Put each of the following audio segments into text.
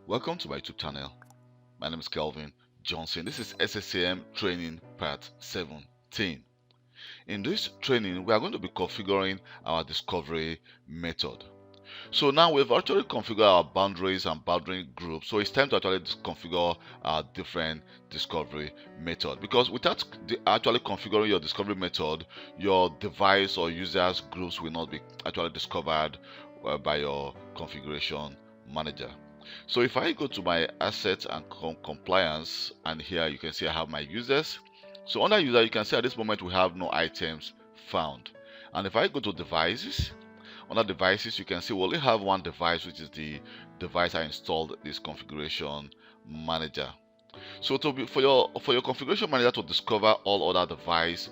Welcome to my YouTube channel. My name is Kelvin Johnson. This is SCCM training part 17. In this training, we are going to be configuring our discovery method. So now we've actually configured our boundaries and boundary groups. So it's time to actually configure our different discovery method, because without actually configuring your discovery method, your device or users groups will not be actually discovered by your configuration manager. So if I go to my assets and compliance, and here you can see I have my users. So under user, you can see at this moment we have no items found. And if I go to devices, under devices, you can see we only have one device, which is the device I installed this configuration manager. So for your configuration manager to discover all other devices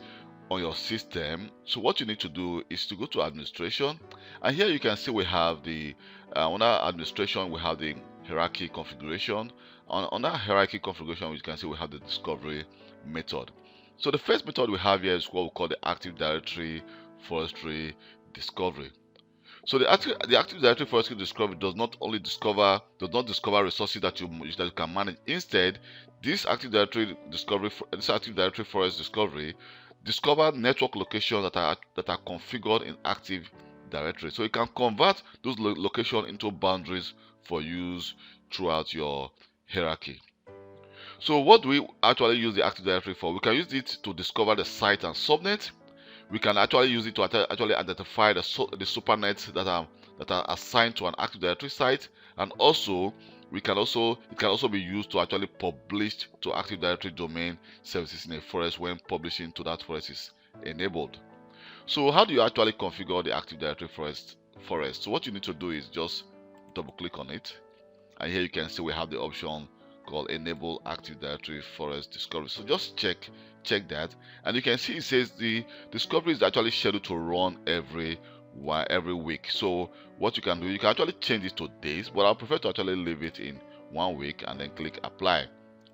on your system, so what you need to do is to go to administration, and here you can see we have the under administration we have the hierarchy configuration. Under hierarchy configuration, you can see we have the discovery method. So the first method we have here is what we call the Active Directory Forestry Discovery. So the Active Directory Forestry Discovery does not discover resources that you can manage. Instead, this Active Directory Forest Discovery discover network locations that are configured in Active Directory. So you can convert those locations into boundaries for use throughout your hierarchy. So what do we actually use the Active Directory for? We can use it to discover the site and subnet. We can actually use it to actually identify the supernets that are assigned to an Active Directory site, and also it can also be used to actually publish to Active Directory domain services in a forest when publishing to that forest is enabled. So how do you actually configure the Active Directory forest? So what you need to do is just double click on it, and here you can see we have the option called Enable Active Directory Forest Discovery. So just check that, and you can see it says the discovery is actually scheduled to run every week. So what you can do, you can actually change it to days, but I prefer to actually leave it in 1 week, and then click apply.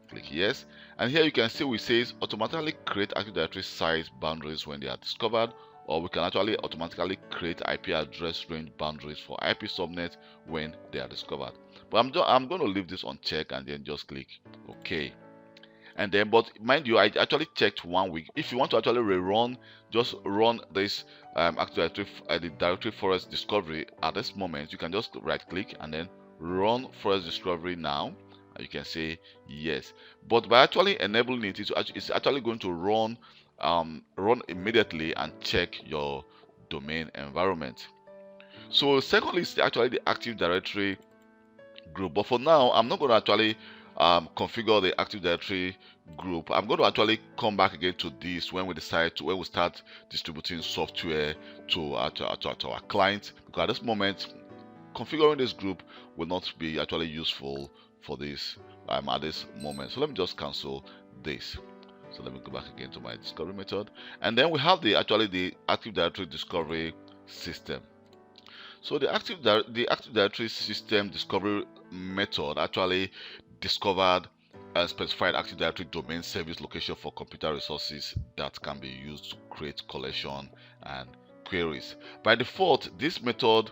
Click yes, and here you can see it says automatically create Active Directory size boundaries when they are discovered, or we can actually automatically create IP address range boundaries for IP subnet when they are discovered. But I'm going to leave this on check, and then just click OK. And then, but mind you, I actually checked 1 week. If you want to actually rerun, just run this Active Directory, the Directory Forest Discovery at this moment, you can just right click and then run Forest Discovery now. You can say yes, but by actually enabling it, it's actually going to run immediately and check your domain environment. So secondly is actually the Active Directory group, but for now I'm not going to actually configure the Active Directory group. I'm going to actually come back again to this when we start distributing software to our clients, because at this moment configuring this group will not be actually useful for this at this moment. So let me just cancel this. So let me go back again to my discovery method, and then we have the Active Directory discovery system. So the Active Directory system discovery method actually discovered and specified Active Directory domain service location for computer resources that can be used to create collection and queries. By default, this method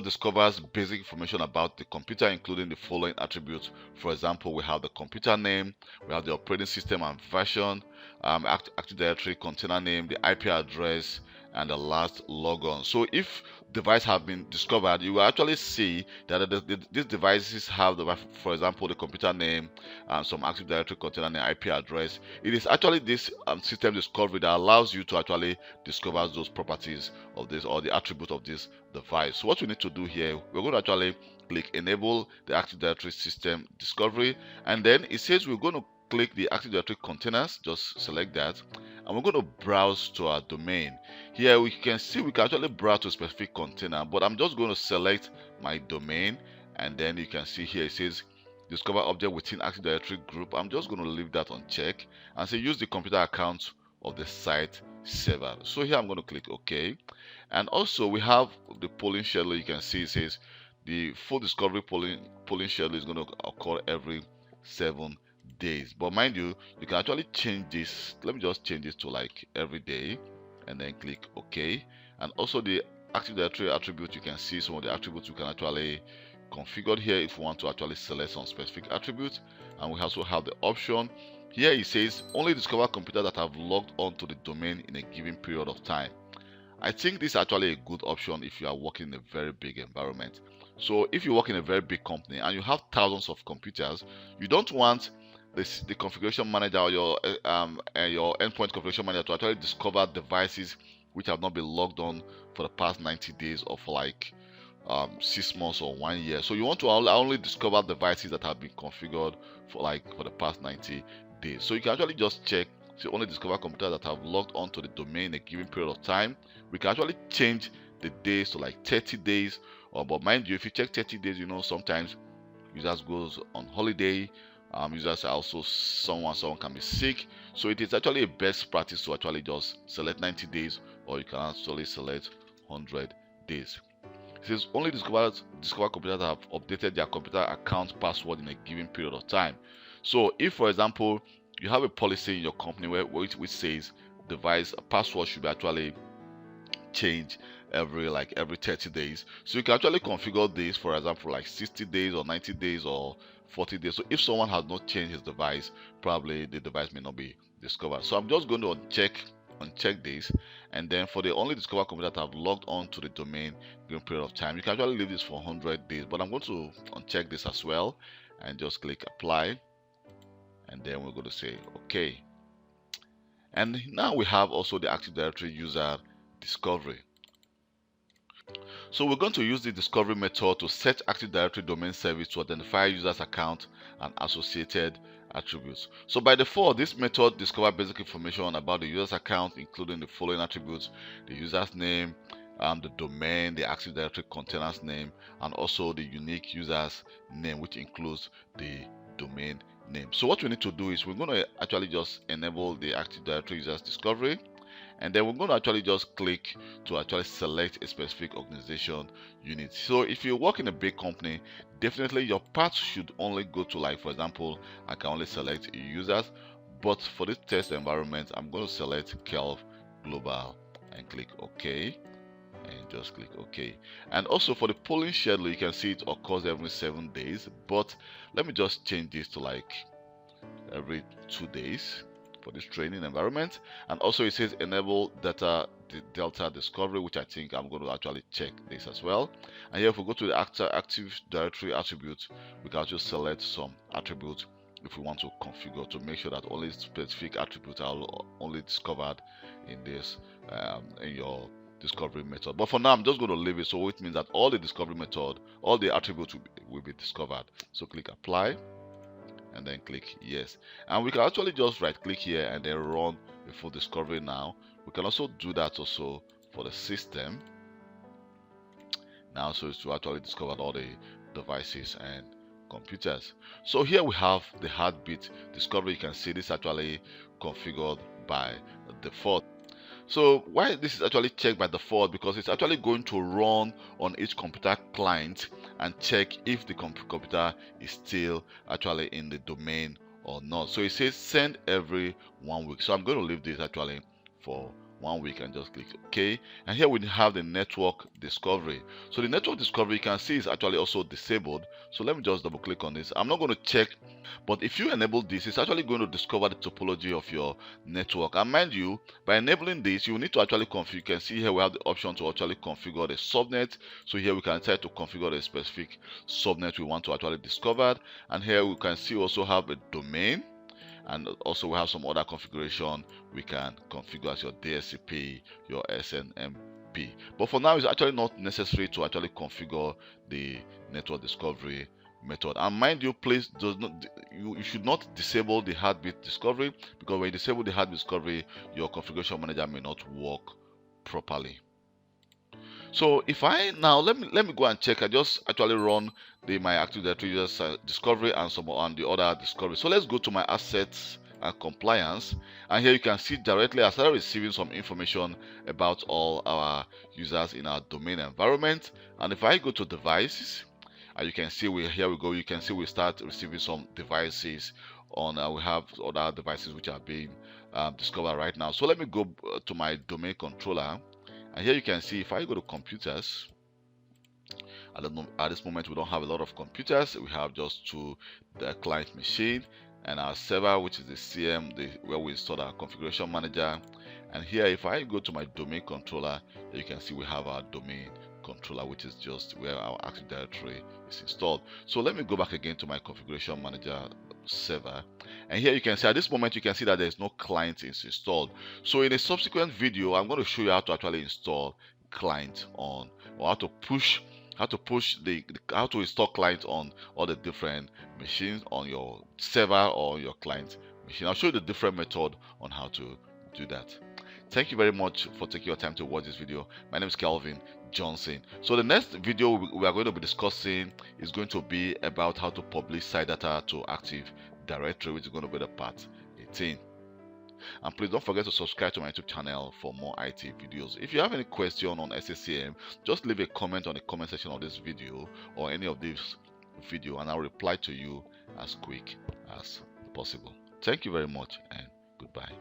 discovers basic information about the computer, including the following attributes. For example, we have the computer name, we have the operating system and version, Active Directory container name, the IP address, and the last logon. So if device have been discovered, you will actually see that these devices have for example, the computer name and some Active Directory container name, IP address. It is actually this system discovery that allows you to actually discover those properties of this, or the attribute of this device. So what we need to do here, we're going to actually click enable the Active Directory system discovery, and then it says we're going to click the Active Directory containers. Just select that, and we're going to browse to our domain. Here we can see we can actually browse to a specific container, but I'm just going to select my domain, and then you can see here it says discover object within Active Directory group. I'm just going to leave that on check and say use the computer account of the site server. So here I'm going to click OK, and also we have the polling schedule. You can see it says the full discovery polling schedule is going to occur every 7 days, but mind you, you can actually change this. Let me just change this to like every day, and then click OK. And also the Active Directory attribute, you can see some of the attributes you can actually configured here if we want to actually select some specific attributes. And we also have the option here. It says only discover computers that have logged on to the domain in a given period of time. I think this is actually a good option if you are working in a very big environment. So if you work in a very big company and you have thousands of computers, you don't want the configuration manager or your endpoint configuration manager to actually discover devices which have not been logged on for the past 90 days or for like 6 months or 1 year. So you want to only discover devices that have been configured for the past 90 days. So you can actually just check to only discover computers that have logged on to the domain in a given period of time. We can actually change the days to like 30 days, but mind you, if you check 30 days, you know, sometimes users goes on holiday. Users are also someone can be sick, so it is actually a best practice to actually just select 90 days, or you can actually select 100 days. It says only discover computers that have updated their computer account password in a given period of time. So if, for example, you have a policy in your company which says device password should be actually changed every 30 days, so you can actually configure this, for example, like 60 days or 90 days or 40 days. So if someone has not changed his device, probably the device may not be discovered. So I'm just going to uncheck this, and then for the only discover computer that have logged on to the domain during a period of time, you can actually leave this for 100 days, but I'm going to uncheck this as well and just click apply, and then we're going to say okay. And now we have also the Active Directory user discovery. So we're going to use the discovery method to set Active Directory domain service to identify users' account and associated attributes. So by default, this method discovers basic information about the user's account, including the following attributes: the user's name, the domain, the Active Directory container's name, and also the unique user's name, which includes the domain name. So what we need to do is we're going to actually just enable the Active Directory users discovery, and then we're going to actually just click to actually select a specific organization unit. So if you work in a big company, definitely your path should only go to, like, for example, I can only select users, but for this test environment, I'm going to select Kelv Global and click OK, and just click OK. And also for the polling schedule, you can see it occurs every 7 days, but let me just change this to like every 2 days for this training environment. And also it says enable delta discovery, which I think I'm going to actually check this as well. And here if we go to the Active Directory attributes, we can actually select some attributes if we want to configure to make sure that only specific attributes are only discovered in this in your discovery method. But for now, I'm just going to leave it, so it means that all the discovery method, all the attributes will be discovered. So click apply and then click yes, and we can actually just right click here and then run a full discovery. Now we can also do that also for the system now, so it's to actually discover all the devices and computers. So here we have the heartbeat discovery. You can see this actually configured by default. So why this is actually checked by default, because it's actually going to run on each computer client and check if the computer is still actually in the domain or not. So it says send every 1 week, so I'm going to leave this actually for 1 week and just click OK. And here we have the network discovery. So the network discovery, you can see, is actually also disabled. So let me just double click on this. I'm not going to check, but if you enable this, it's actually going to discover the topology of your network. And mind you, by enabling this, you need to actually configure. You can see here we have the option to actually configure the subnet. So here we can try to configure the specific subnet we want to actually discover. And here we can see also have a domain, and also we have some other configuration we can configure as your DSCP, your SNMP. But for now, it's actually not necessary to actually configure the network discovery method. And mind you, please you should not disable the heartbeat discovery, because when you disable the heartbeat discovery, your configuration manager may not work properly. So if I now let me go and check. I just actually run my Active Directory user discovery and some on the other discovery. So let's go to my assets and compliance, and here you can see directly I started receiving some information about all our users in our domain environment. And if I go to devices, and you can see you can see we start receiving some devices on we have other devices which are being discovered right now. So let me go to my domain controller. And here you can see if I go to computers, At this moment, we don't have a lot of computers. We have just two, the client machine and our server, which is the CM, where we install our configuration manager. And here, if I go to my domain controller, you can see we have our domain controller, which is just where our Active Directory is installed. So let me go back again to my configuration manager server, and here you can see at this moment you can see that there is no client is installed. So in a subsequent video, I'm going to show you how to actually install client on, or how to install clients on all the different machines on your server or your client machine. I'll show you the different method on how to do that. Thank you very much for taking your time to watch this video. My name is Kelvin Johnson. So the next video we are going to be discussing is going to be about how to publish site data to Active Directory, which is going to be the part 18. And please don't forget to subscribe to my YouTube channel for more IT videos. If you have any question on SCCM, just leave a comment on the comment section of this video or any of this video, and I'll reply to you as quick as possible. Thank you very much, and goodbye.